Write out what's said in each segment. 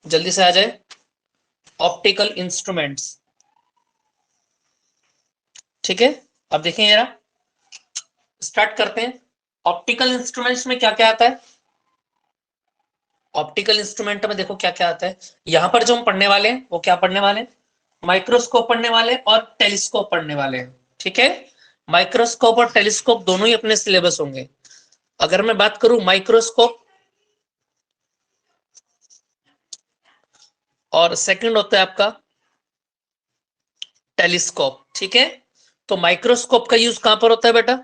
जल्दी से आ जाए। Optical instruments. ठीक है, अब देखें जरा, स्टार्ट करते हैं। ऑप्टिकल इंस्ट्रूमेंट्स में क्या क्या आता है? ऑप्टिकल इंस्ट्रूमेंट में देखो क्या क्या आता है। यहां पर जो हम पढ़ने वाले हैं वो क्या पढ़ने वाले हैं? माइक्रोस्कोप पढ़ने वाले हैं और टेलीस्कोप पढ़ने वाले हैं। ठीक है, माइक्रोस्कोप और टेलीस्कोप दोनों ही अपने सिलेबस होंगे। अगर मैं बात करूं माइक्रोस्कोप, और सेकंड होता है आपका टेलीस्कोप। ठीक है, तो माइक्रोस्कोप का यूज कहां पर होता है बेटा?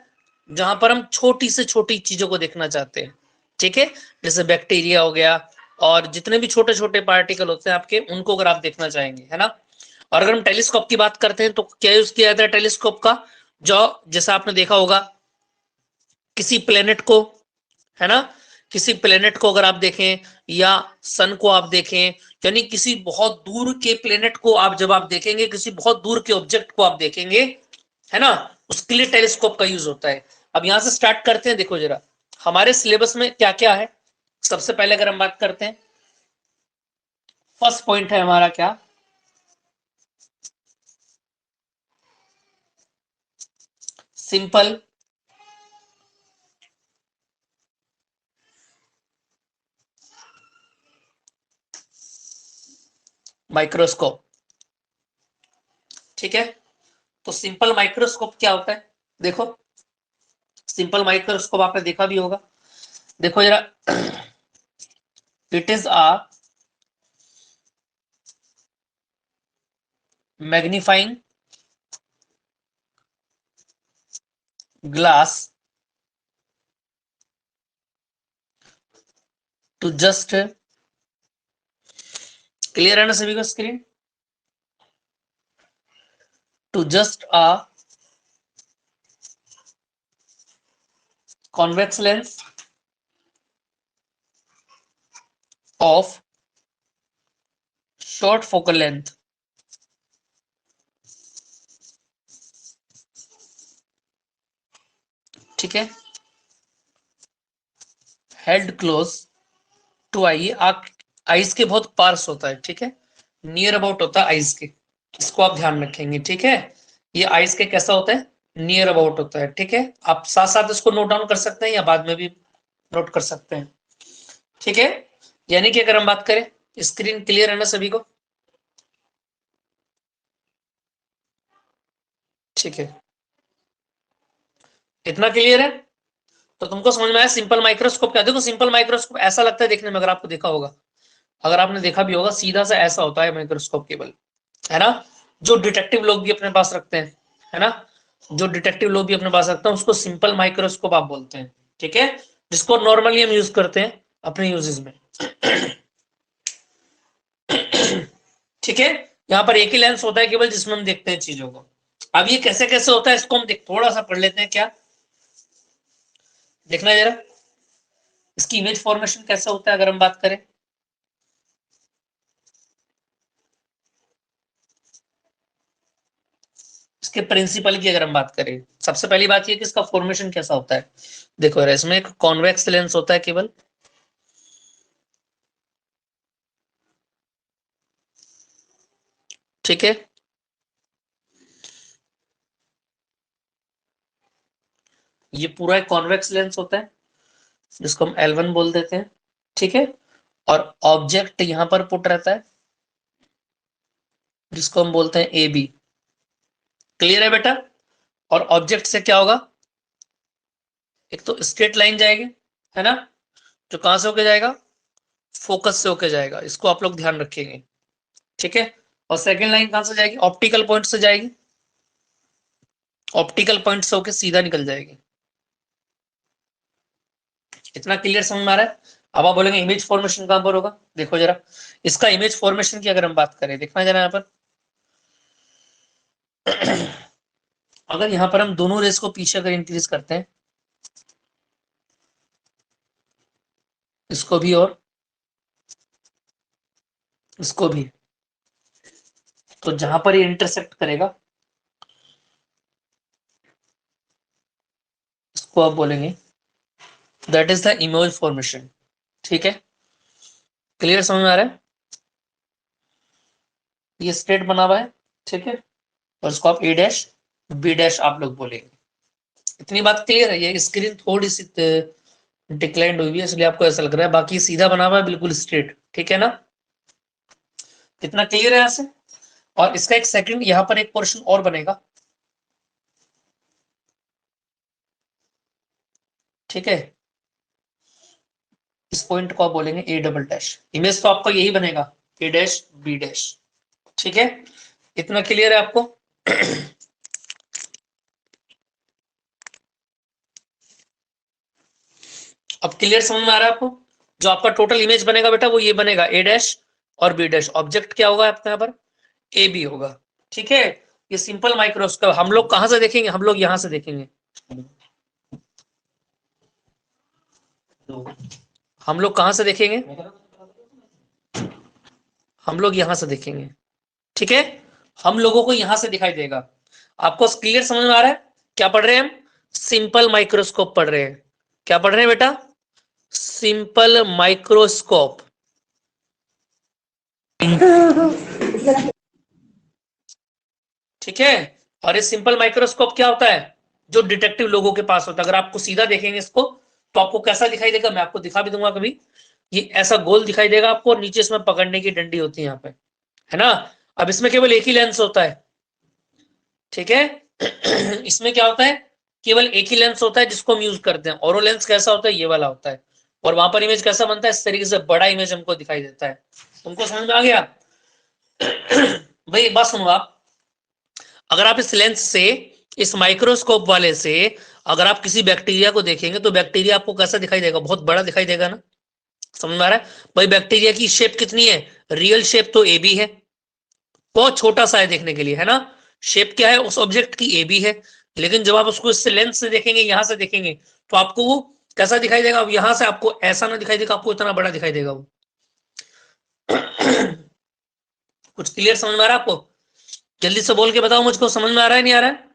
जहां पर हम छोटी से छोटी चीजों को देखना चाहते हैं। ठीक है, जैसे बैक्टीरिया हो गया, और जितने भी छोटे छोटे पार्टिकल होते हैं आपके, उनको अगर आप देखना चाहेंगे, है ना। और अगर हम टेलीस्कोप की बात करते हैं तो क्या यूज किया जाता है टेलीस्कोप का? जो, जैसा आपने देखा होगा, किसी प्लेनेट को, है ना, किसी प्लेनेट को अगर आप देखें, या सन को आप देखें, यानी किसी बहुत दूर के प्लेनेट को आप जब आप देखेंगे, किसी बहुत दूर के ऑब्जेक्ट को आप देखेंगे, है ना, उसके लिए टेलीस्कोप का यूज होता है। अब यहां से स्टार्ट करते हैं। देखो जरा, हमारे सिलेबस में क्या क्या है। सबसे पहले अगर हम बात करते हैं, फर्स्ट पॉइंट है हमारा क्या? Simple microscope. ठीक है, तो सिंपल माइक्रोस्कोप क्या होता है? देखो, सिंपल माइक्रोस्कोप आपने देखा भी होगा। देखो जरा, it is a magnifying glass to just, clear है ना सभी को screen? To just a convex lens of short focal length। ठीक है, held close to eye, eyes के बहुत पास होता है। ठीक है, नियर अबाउट होता है आइज के, इसको आप ध्यान रखेंगे। ठीक है, ये आइज के कैसा होता है? नियर अबाउट होता है। ठीक है, आप साथ साथ इसको नोट डाउन कर सकते हैं या बाद में भी नोट कर सकते हैं। ठीक है, यानी कि अगर हम बात करें, स्क्रीन क्लियर है ना सभी को? ठीक है, इतना क्लियर है? तो तुमको समझ में आया सिंपल माइक्रोस्कोप क्या? देखो, सिंपल माइक्रोस्कोप ऐसा लगता है देखने में, अगर आपको देखा होगा, अगर आपने देखा भी होगा, सीधा सा ऐसा होता है माइक्रोस्कोप केबल, है ना, जो डिटेक्टिव लोग भी अपने पास रखते हैं, है ना, जो डिटेक्टिव लोग भी अपने पास रखते हैं उसको सिंपल माइक्रोस्कोप आप बोलते हैं। ठीक है, जिसको नॉर्मली हम यूज करते हैं अपने यूजेस में। ठीक है, यहाँ पर एक ही लेंस होता है केवल जिसमें हम देखते हैं चीजों को। अब ये कैसे कैसे होता है इसको हम देख थोड़ा सा पढ़ लेते हैं क्या, देखना जरा, इसकी इमेज फॉर्मेशन कैसे होता है अगर हम बात करें। इसके प्रिंसिपल की अगर हम बात करें, सबसे पहली बात ये कि इसका फॉर्मेशन कैसा होता है। देखो यार, इसमें एक कॉन्वेक्स लेंस होता है केवल, ठीक है, ये पूरा एक कॉन्वेक्स लेंस होता है जिसको हम L1 बोल देते हैं। ठीक है, और ऑब्जेक्ट यहां पर पुट रहता है जिसको हम बोलते हैं AB। क्लियर है बेटा? और ऑब्जेक्ट से क्या होगा? एक तो स्ट्रेट लाइन जाएगी, है ना, जो कहां से होके जाएगा? फोकस से होके जाएगा, इसको आप लोग ध्यान रखेंगे। ठीक है, और सेकेंड लाइन कहां से जाएगी? ऑप्टिकल पॉइंट से जाएगी, ऑप्टिकल पॉइंट से होके सीधा निकल जाएगी। इतना क्लियर समझ में आ रहा है? अब आप बोलेंगे इमेज फॉर्मेशन कहां पर होगा। देखो जरा, इसका इमेज फॉर्मेशन की अगर हम बात करें, देखना जरा यहाँ पर, अगर यहां पर हम दोनों रेस को पीछे अगर इंक्रीज करते हैं, इसको भी और इसको भी, तो जहां पर ये इंटरसेक्ट करेगा इसको आप बोलेंगे that is the image formation. ठीक है, क्लियर समझ में आ रहा है? ये स्ट्रेट बना हुआ है, ठीक है, और इसको आप ए डैश बी डैश आप लोग बोलेंगे। इतनी बात क्लियर है? ये स्क्रीन थोड़ी सी डिक्लाइंड हुई है इसलिए आपको ऐसा लग रहा है, बाकी सीधा बना हुआ है बिल्कुल स्ट्रेट, ठीक है ना? कितना क्लियर है यहां से? और इसका एक सेकंड यहां पर एक पोर्शन और बनेगा, ठीक है, इस पॉइंट को आप बोलेंगे ए डबल डैश। इमेज तो आपका यही बनेगा, ए डैश बी डैश, ठीक है? इतना क्लियर है आपको? अब क्लियर समझ में आ रहा है आपको? जो आपका टोटल इमेज बनेगा बेटा वो ये बनेगा, ए डैश और बी डैश। ऑब्जेक्ट क्या होगा आपका यहाँ पर? ए बी होगा, ठीक है? ये सिंपल माइक्रोस्कोप हम लोग कहां से देखेंगे? हम लोग यहां से देखेंगे, हम लोग कहां से देखेंगे? हम लोग यहां से देखेंगे, ठीक है? हम लोगों को यहां से दिखाई देगा। आपको क्लियर समझ में आ रहा है? क्या पढ़ रहे हैं हम? सिंपल माइक्रोस्कोप पढ़ रहे हैं। क्या पढ़ रहे हैं बेटा? Simple microscope. ठीक है? और ये सिंपल माइक्रोस्कोप क्या होता है? जो डिटेक्टिव लोगों के पास होता है। अगर आपको सीधा देखेंगे इसको तो आपको कैसा दिखाई देगा? मैं आपको दिखा भी दूंगा कभी। ये ऐसा गोल दिखाई देगा आपको, और नीचे इसमें पकड़ने की डंडी होती है यहाँ पे, है ना? अब इसमें केवल एक ही लेंस होता है, ठीक है? इसमें क्या होता है? केवल एक ही लेंस होता है जिसको हम यूज करते हैं। और वो लेंस कैसा होता है? ये वाला होता है। और वहां पर इमेज कैसा बनता है? इस तरीके से बड़ा इमेज हमको दिखाई देता है। तुमको समझ में आ गया? भाई एक बात सुनो आप, अगर आप इस लेंस से, इस माइक्रोस्कोप वाले से अगर आप किसी बैक्टीरिया को देखेंगे तो बैक्टीरिया आपको कैसा दिखाई देगा? बहुत बड़ा दिखाई देगा ना? समझ में आ रहा है? भाई बैक्टीरिया की शेप कितनी है? रियल शेप तो ए बी है, बहुत छोटा सा है देखने के लिए, है ना? शेप क्या है उस ऑब्जेक्ट की? ए बी है। लेकिन जब आप उसको इससे लेंस से देखेंगे, यहां से देखेंगे, तो आपको वो कैसा दिखाई देगा? अब यहां से आपको ऐसा ना दिखाई देगा, आपको इतना बड़ा दिखाई देगा वो। कुछ क्लियर समझ में आ रहा है आपको? जल्दी से बोल के बताओ मुझको, समझ में आ रहा है नहीं आ रहा है?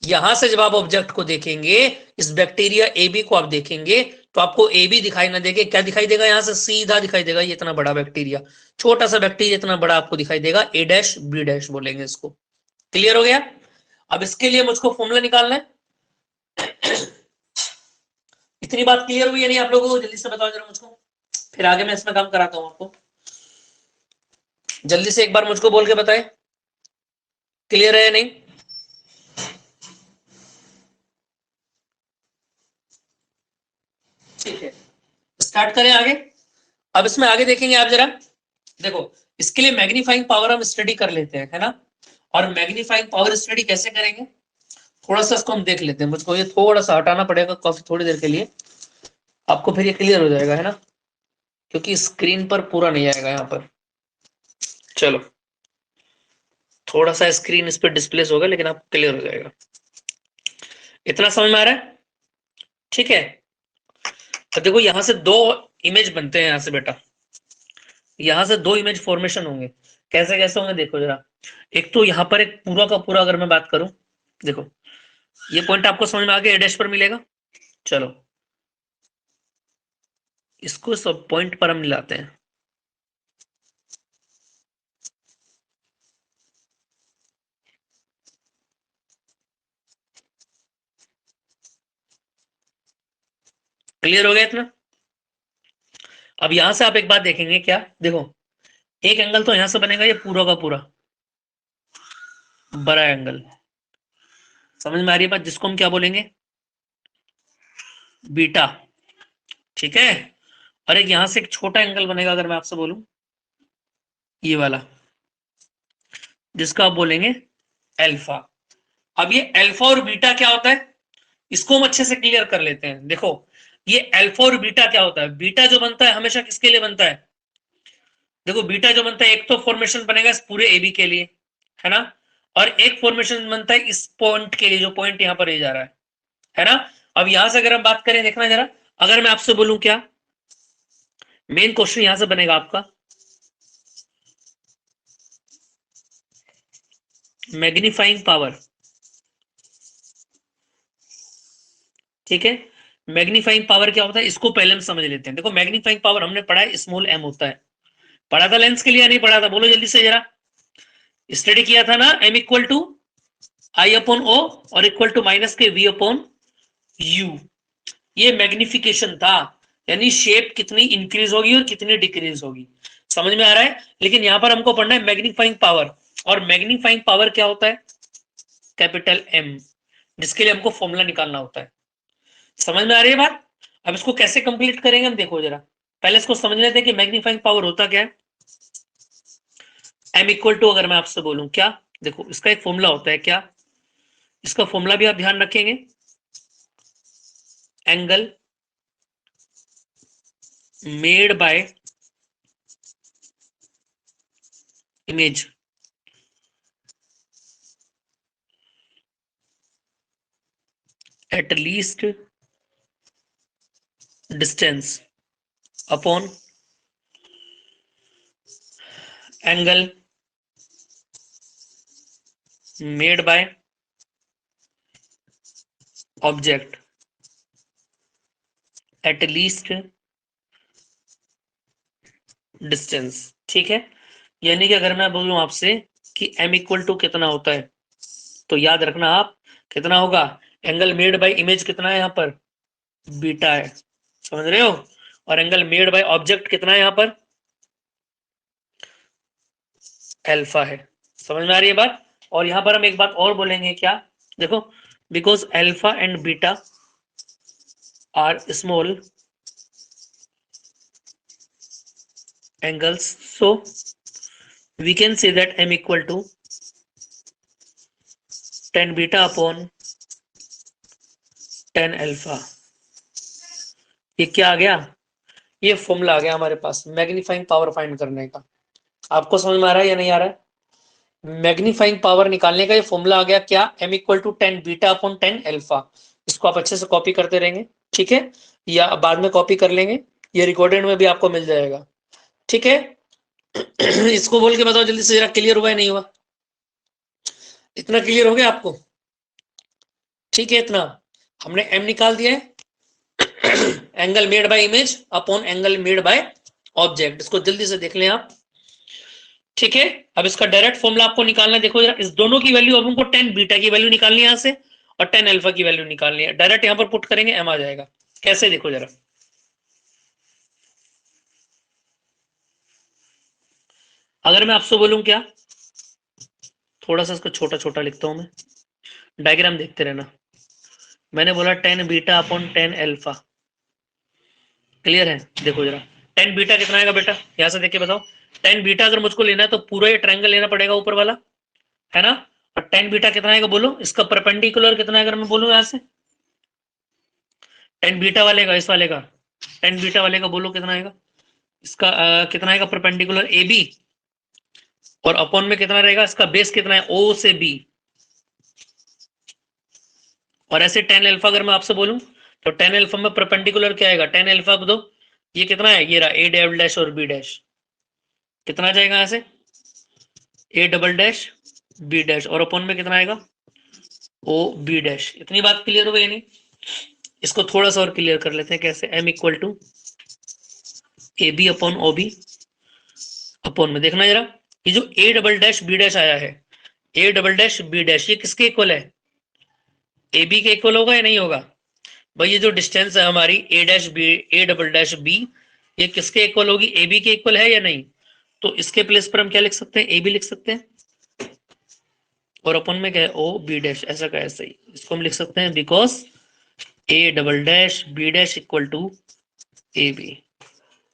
यहां से जब आप ऑब्जेक्ट को देखेंगे, इस बैक्टीरिया ए बी को आप देखेंगे, तो आपको ए बी दिखाई ना देगा, क्या दिखाई देगा? यहां से सीधा दिखाई देगा ये इतना बड़ा बैक्टीरिया। छोटा सा बैक्टीरिया इतना बड़ा आपको दिखाई देगा, ए डैश बी डैश बोलेंगे इसको। क्लियर हो गया? अब इसके लिए मुझको फॉर्मूला निकालना है। इतनी बात क्लियर हुई है नहीं आप लोगों को? जल्दी से बताओ जरा मुझको, फिर आगे मैं इसमें काम कराता हूं आपको। जल्दी से एक बार मुझको बोल के बताएं, क्लियर है या नहीं? ठीक है, स्टार्ट करें आगे। अब इसमें आगे देखेंगे आप जरा, देखो इसके लिए मैग्नीफाइंग पावर हम स्टडी कर लेते हैं, है ना? और मैग्नीफाइंग पावर स्टडी कैसे करेंगे, थोड़ा सा इसको हम देख लेते हैं। मुझको ये थोड़ा सा हटाना पड़ेगा काफी थोड़ी देर के लिए, आपको फिर ये क्लियर हो जाएगा, है ना? क्योंकि स्क्रीन पर पूरा नहीं आएगा यहाँ पर। चलो थोड़ा सा स्क्रीन इस पर डिस्प्लेस होगा, लेकिन आप क्लियर हो जाएगा। इतना समझ में आ रहा है? ठीक है। तो देखो यहां से दो इमेज बनते हैं, यहां से बेटा, यहां से दो इमेज फॉर्मेशन होंगे। कैसे कैसे होंगे देखो जरा। एक तो यहाँ पर एक पूरा का पूरा अगर मैं बात करूं, देखो ये पॉइंट आपको समझ में आ गया, ए डैश पर मिलेगा। चलो इसको सब पॉइंट पर हम मिलाते हैं। क्लियर हो गया इतना? अब यहां से आप एक बात देखेंगे, क्या देखो, एक एंगल तो यहां से बनेगा ये पूरा का पूरा बड़ा एंगल, समझ में आ रही है बात? जिसको हम क्या बोलेंगे? बीटा, ठीक है? और एक यहां से एक छोटा एंगल बनेगा, अगर मैं आपसे बोलूं ये वाला, जिसका आप बोलेंगे अल्फा। अब ये अल्फा और बीटा क्या होता है, इसको हम अच्छे से क्लियर कर लेते हैं। देखो ये अल्फा और बीटा क्या होता है? बीटा जो बनता है हमेशा किसके लिए बनता है? देखो बीटा जो बनता है, एक तो फॉर्मेशन बनेगा इस पूरे ए बी के लिए, है ना? और एक फॉर्मेशन बनता है इस पॉइंट के लिए, जो पॉइंट यहां पर ए जा रहा है ना? अब यहां से अगर हम बात करें, देखना जरा, अगर मैं आपसे बोलूं क्या, मेन क्वेश्चन यहां से बनेगा आपका, मैग्नीफाइंग पावर, ठीक है? मैग्नीफाइंग पावर क्या होता है, इसको पहले हम समझ लेते हैं। देखो मैग्नीफाइंग पावर हमने पढ़ा है, स्मॉल एम होता है। पढ़ा था लेंस के लिए या नहीं पढ़ा था? बोलो जल्दी से जरा, स्टडी किया था ना, m equal to I upon O और इक्वल टू माइनस के v अपॉन u। ये मैग्निफिकेशन था, यानी शेप कितनी इंक्रीज होगी और कितनी डिक्रीज होगी, समझ में आ रहा है। लेकिन यहां पर हमको पढ़ना है मैग्नीफाइंग पावर, और मैग्नीफाइंग पावर क्या होता है, कैपिटल M, जिसके लिए हमको फॉर्मूला निकालना होता है। समझ में आ रही है बात। अब इसको कैसे कंप्लीट करेंगे हम, देखो जरा, पहले इसको समझ लेते हैं कि मैग्नीफाइंग पावर होता क्या है। M इक्वल टू, अगर मैं आपसे बोलूं क्या, देखो इसका एक फॉर्मूला होता है क्या, इसका फॉर्मूला भी आप ध्यान रखेंगे, angle made by image at least distance upon angle made by object at least distance. ठीक है, यानी कि अगर मैं बोलूं आपसे कि m इक्वल टू कितना होता है, तो याद रखना आप कितना होगा, एंगल मेड बाय इमेज कितना है यहाँ पर, बीटा है, समझ रहे हो, और एंगल मेड बाय ऑब्जेक्ट कितना है यहाँ पर, अल्फा है। समझ में आ रही है बात। और यहां पर हम एक बात और बोलेंगे क्या, देखो, because alpha and beta are small angles, so we can say that m equal to tan beta upon tan alpha। ये क्या आ गया, ये फॉर्मूला आ गया हमारे पास मैग्नीफाइंग पावर फाइंड करने का। आपको समझ में आ रहा है या नहीं आ रहा है, मैग्नीफाइंग पावर निकालने का ये फॉर्मूला आ गया क्या, m equal to tan beta upon tan alpha. इसको आप अच्छे से कॉपी करते रहेंगे, ठीक है, या बाद में कॉपी कर लेंगे, ये रिकॉर्डेड में भी आपको मिल जाएगा, ठीक है। इसको बोल के बताओ जल्दी से जरा, क्लियर हुआ है नहीं हुआ, इतना क्लियर हो गया आपको, ठीक है। इतना हमने m निकाल दिया है, angle made by image upon angle made by object, इसको जल्दी से देख लें आप, ठीक है। अब इसका डायरेक्ट फॉर्मूला आपको निकालना है, देखो जरा, इस दोनों की वैल्यू अब हमको टेन बीटा की वैल्यू निकालनी है यहाँ से, और टेन अल्फा की वैल्यू निकालनी है, डायरेक्ट यहाँ पर पुट करेंगे m आ जाएगा। कैसे, देखो जरा, अगर मैं आपसे बोलूं क्या, थोड़ा सा इसको छोटा छोटा लिखता हूं मैं, डायग्राम देखते रहना। मैंने बोला ten beta upon tan alpha, clear है। देखो जरा, टेन बीटा कितना आएगा बेटा, यहां से देख के बताओ, टेन बीटा अगर मुझको लेना है तो पूरा ये ट्रायंगल लेना पड़ेगा ऊपर वाला, है ना। और टेन बीटा कितना आएगा बोलो, इसका परपेंडिकुलर कितना है, अगर मैं बोलूं यहां से, टेन बीटा वाले का, इस वाले का, टेन बीटा वाले का बोलो कितना आएगा, इसका कितना आएगा परपेंडिकुलर ए बी, और अपॉन में कितना रहेगा, इसका बेस कितना है ओ से बी। और ऐसे टेन अल्फा अगर मैं आपसे बोलूं, तो टेन अल्फा में परपेंडिकुलर क्या आएगा, टेन अल्फा को दो, ये कितना है, ये रहा ए डबल डैश और बी डैश, कितना आ जाएगा यहाँ से, A double dash B dash, और अपॉन में कितना आएगा, ओ बी डैश। इतनी बात क्लियर हो गई नहीं, इसको थोड़ा सा और क्लियर कर लेते हैं, कैसे, m equal to A B upon O B, upon में देखना जरा, ये जो A double dash B dash आया है, A double dash B dash, ये किसके इक्वल है, ए बी के इक्वल होगा या नहीं होगा भाई, ये जो डिस्टेंस है हमारी A dash B, A double dash B, ये किसके इक्वल होगी, ए बी के इक्वल है या नहीं। तो इसके प्लेस पर हम क्या लिख सकते हैं, ए बी लिख सकते हैं, और अपन में क्या है, ओ बी डैश, ऐसा का ऐसा ही इसको हम लिख सकते हैं, because A double dash B dash equal to A B.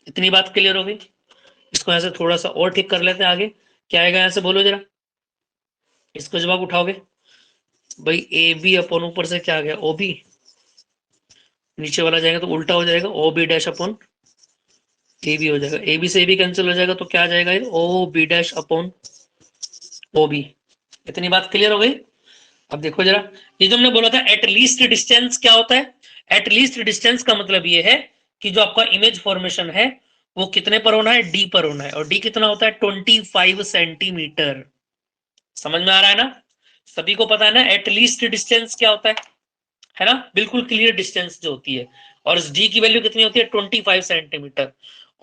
इतनी बात क्लियर हो गई। इसको ऐसे थोड़ा सा और ठीक कर लेते हैं, आगे क्या आएगा यहाँ से बोलो जरा, इसको जब आप उठाओगे भाई, ए बी अपॉन ऊपर से क्या आ गया, ओ बी, नीचे वाला जाएगा तो उल्टा हो जाएगा, O B dash upon A B हो जाएगा, ए बी से ए बी कैंसिल हो जाएगा, तो क्या आ जाएगा, O B dash upon O B. इतनी बात क्लियर हो गई। अब देखो जरा, ये जो हमने बोला था एट लीस्ट डिस्टेंस क्या होता है, एट लीस्ट डिस्टेंस का मतलब ये है कि जो आपका इमेज फॉर्मेशन है वो कितने पर होना है, डी पर होना है, और डी कितना होता है, 25 सेंटीमीटर। समझ में आ रहा है ना, सभी को पता है ना एट लीस्ट डिस्टेंस क्या होता है ना, बिल्कुल क्लियर डिस्टेंस जो होती है, और इस डी की वैल्यू कितनी होती है, 25 सेंटीमीटर।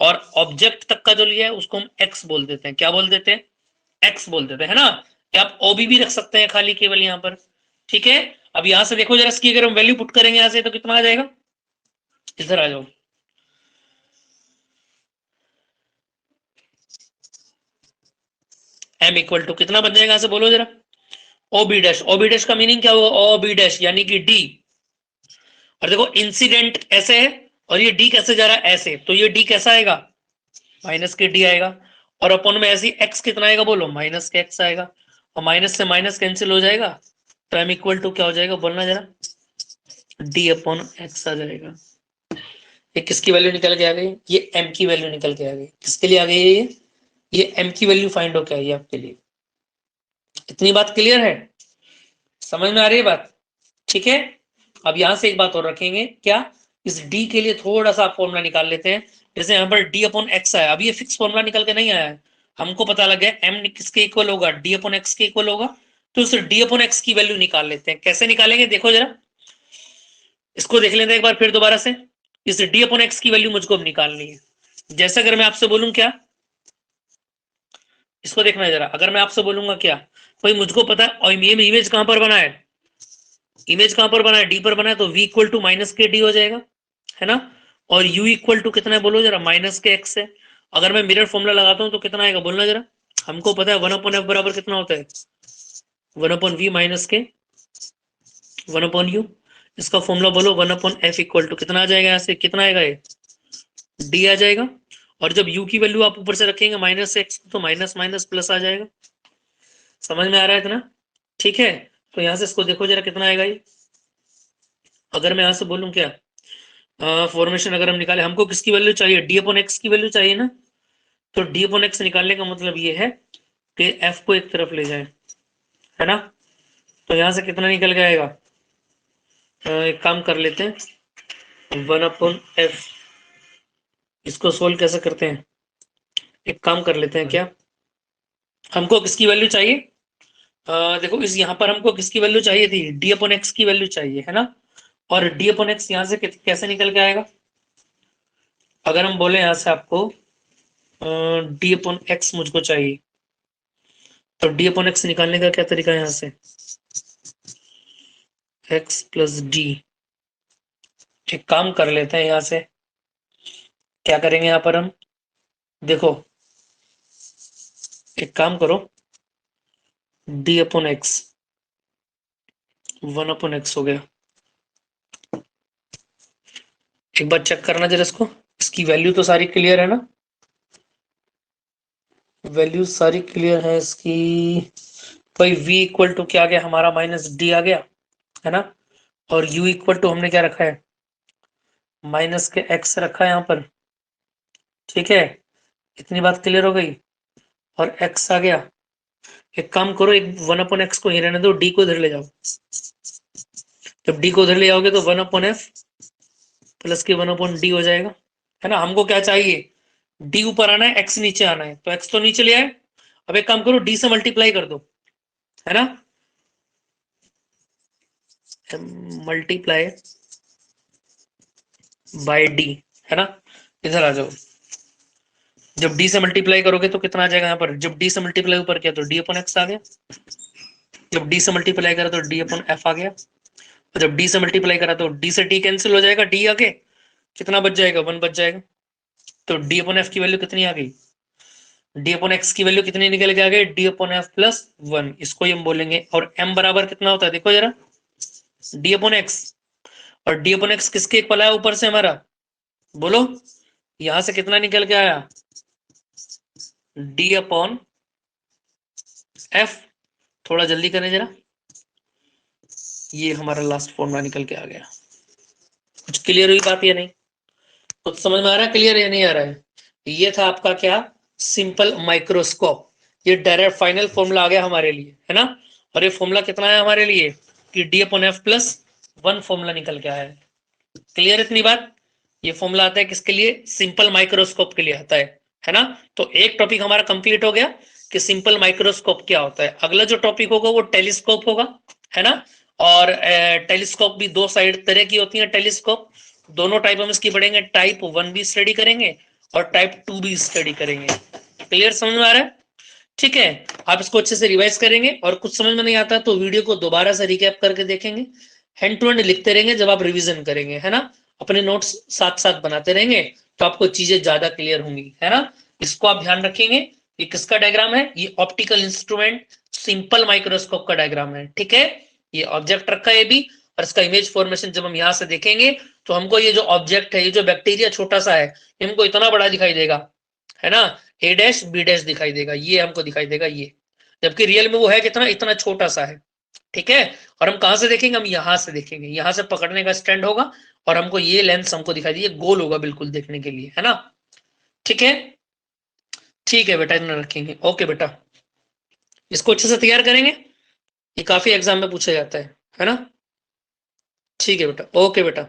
और ऑब्जेक्ट तक का जो लिया है उसको हम एक्स बोल देते हैं, क्या बोल देते हैं, एक्स बोल देते हैं ना, या आप ओबी भी रख सकते हैं खाली केवल यहाँ पर। ठीक है, अब यहां से देखो जरा इसकी अगर हम वैल्यू पुट करेंगे यहां से तो कितना आ जाएगा, इधर आ जाओ, m इक्वल टू कितना बन जाएगा यहां से बोलो जरा, ओबी डैश। ओबी डैश का मीनिंग क्या होगा, ओबी डैश यानी कि डी। और देखो इंसिडेंट ऐसे है और ये डी कैसे जा रहा है ऐसे, तो ये डी कैसा आएगा, माइनस के डी आएगा। और अपन में ऐसी एक्स कितना आएगा बोलो, माइनस के एक्स आएगा। और माइनस से माइनस कैंसिल हो जाएगा, तो एम इक्वल टू क्या हो जाएगा बोलना जरा, डी अपॉन एक्स आ जाएगा। ये किसकी वैल्यू निकल के आ गई, ये एम की वैल्यू निकल के आ गई। किसके लिए आ गई है ये एम की वैल्यू फाइंड हो के आई है आपके लिए। इतनी बात क्लियर है, समझ में आ रही है बात। ठीक है, अब यहां से एक बात और रखेंगे, क्या, इस डी के लिए थोड़ा सा फॉर्मूला निकाल लेते हैं। जैसे यहाँ पर डी अपॉन एक्स आया, अभी ये फिक्स फॉर्मूला निकल के नहीं आया है, हमको पता लग गया एम किसके इक्वल होगा, डी अपॉन एक्स के इक्वल होगा। तो उस डी अपॉन एक्स की वैल्यू निकाल लेते हैं। कैसे निकालेंगे देखो जरा, इसको देख लेते हैं एक बार फिर दोबारा से। इस डी अपॉन एक्स की वैल्यू मुझको अब निकालनी है। जैसे अगर मैं आपसे बोलूं क्या, इसको देखना है जरा, अगर मैं आपसे बोलूंगा क्या, भाई मुझको पता है और ये इमेज कहां पर बना है, इमेज कहां पर बना है, डी पर बना है, तो v इक्वल टू माइनस के डी हो जाएगा, है ना। और u इक्वल टू कितना है बोलो जरा, माइनस के एक्स है। अगर मैं मिरर फॉर्मूला लगाता हूं तो कितना आएगा बोलना जरा, हमको पता है 1/f बराबर कितना होता है, 1/v माइनस के 1/u। इसका फॉर्मूला बोलो 1/f इक्वल टू कितना आ जाएगा, यहाँ से कितना आएगा, ये d आ जाएगा। और जब u की वैल्यू आप ऊपर से रखेंगे माइनस एक्स, तो माइनस माइनस प्लस आ जाएगा। समझ में आ रहा है इतना, ठीक है। तो यहां से इसको देखो जरा कितना आएगा ये, अगर मैं यहां से बोलूं क्या, फॉर्मेशन अगर हम निकाले, हमको किसकी वैल्यू चाहिए, डी अपॉन एक्स की वैल्यू चाहिए ना। तो डी अपॉन एक्स निकालने का मतलब ये है कि एफ को एक तरफ ले जाए, है ना। तो यहां से कितना निकल के आएगा, एक काम कर लेते हैं, 1/f। इसको सोल्व कैसे करते हैं, एक काम कर लेते हैं, क्या हमको किसकी वैल्यू चाहिए, देखो इस यहाँ पर हमको किसकी वैल्यू चाहिए थी, डी अपॉन एक्स की वैल्यू चाहिए, है ना। और डी अपॉन एक्स यहाँ से कैसे निकल के आएगा, अगर हम बोले यहाँ से आपको डी अपॉन एक्स मुझको चाहिए, तो डी अपॉन एक्स निकालने का क्या तरीका है, यहाँ से एक्स प्लस डी। एक काम कर लेते हैं, यहाँ से क्या करेंगे, यहाँ पर हम देखो एक काम करो, डी अपॉन एक्स 1/x हो गया। एक बार चेक करना जरा इसको, इसकी वैल्यू तो सारी क्लियर है ना, वैल्यू सारी क्लियर है इसकी। भाई v इक्वल टू क्या आ गया हमारा, माइनस डी आ गया, है ना। और u इक्वल टू हमने क्या रखा है, माइनस के x रखा है यहाँ पर, ठीक है। इतनी बात क्लियर हो गई, और x आ गया। एक काम करो, एक 1/x को ही रहने दो, d को इधर ले जाओ। जब d को उधर ले जाओगे तो 1/f प्लस के 1/d हो जाएगा, है ना। हमको क्या चाहिए, d ऊपर आना है, x नीचे आना है, तो x तो नीचे ले आए। अब एक काम करो, d से मल्टीप्लाई कर दो, है ना, मल्टीप्लाई बाय d, है ना। इधर आ जाओ, जब d से मल्टीप्लाई करोगे तो कितना आ जाएगा यहाँ पर, जब d से मल्टीप्लाई ऊपर किया तो d अपॉन एक्स आ गया, जब d से मल्टीप्लाई करा तो d अपॉन एफ आ गया, और जब d से मल्टीप्लाई करा तो d से d कैंसिल हो जाएगा, d आगे कितना बच जाएगा, 1 बच जाएगा। तो d अपॉन एफ की वैल्यू कितनी आ गई, d अपॉन एक्स की वैल्यू कितनी निकल के आ गई, d अपॉन एफ प्लस 1, इसको ही हम बोलेंगे। और m बराबर कितना होता है देखो जरा, d अपॉन एक्स, और d अपॉन एक्स किसके इक्वल आया ऊपर से हमारा, बोलो यहां से कितना निकल के आया, d अपॉन एफ। थोड़ा जल्दी करें जरा, ये हमारा लास्ट फॉर्मूला निकल के आ गया। कुछ क्लियर हुई बात या नहीं, कुछ समझ में आ रहा है, क्लियर या नहीं आ रहा है। ये था आपका क्या, सिंपल माइक्रोस्कोप। ये डायरेक्ट फाइनल फॉर्मूला आ गया हमारे लिए, है ना। और ये फॉर्मूला कितना है हमारे लिए, कि D upon F plus 1 formula निकल के आया है। क्लियर इतनी बात, ये फॉर्मूला आता है किसके लिए, सिंपल माइक्रोस्कोप के लिए आता है ना। तो एक टॉपिक हमारा कंप्लीट हो गया कि सिंपल माइक्रोस्कोप क्या होता है। अगला जो टॉपिक होगा वो टेलीस्कोप होगा, है ना। और टेलीस्कोप भी दो साइड तरह की होती है, टेलीस्कोप दोनों टाइप हम इसकी पढ़ेंगे, टाइप 1 भी स्टडी करेंगे और टाइप 2 भी स्टडी करेंगे। क्लियर समझ में आ रहा है, ठीक है। आप इसको अच्छे से रिवाइज करेंगे और कुछ समझ में नहीं आता तो वीडियो को दोबारा से रिकैप करके देखेंगे, हैंड टू हैंड लिखते रहेंगे जब आप रिवीजन करेंगे, है ना, अपने नोट्स साथ साथ बनाते रहेंगे तो आपको चीजें ज्यादा क्लियर होंगी, है ना। इसको आप ध्यान रखेंगे। ये किसका डायग्राम है? ये ऑप्टिकल इंस्ट्रूमेंट सिंपल माइक्रोस्कोप का डायग्राम है, ठीक है। ये ऑब्जेक्ट रखा है भी, और इसका इमेज फॉर्मेशन जब हम यहाँ से देखेंगे तो हमको ये जो ऑब्जेक्ट है, ये जो बैक्टीरिया छोटा सा है, हमको इतना बड़ा दिखाई देगा, है ना, ए डैश बी डैश दिखाई देगा, ये हमको दिखाई देगा ये, जबकि रियल में वो है कितना, इतना छोटा सा है, ठीक है। और हम कहां से देखेंगे? हम यहां से देखेंगे, यहां से पकड़ने का स्टैंड होगा और हमको ये लेंस हमको दिखाई दिए, गोल होगा बिल्कुल देखने के लिए, है ना, ठीक है। ठीक है बेटा, इतना रखेंगे। ओके बेटा, इसको अच्छे से तैयार करेंगे, ये काफी एग्जाम में पूछा जाता है ना। ठीक है बेटा, ओके बेटा।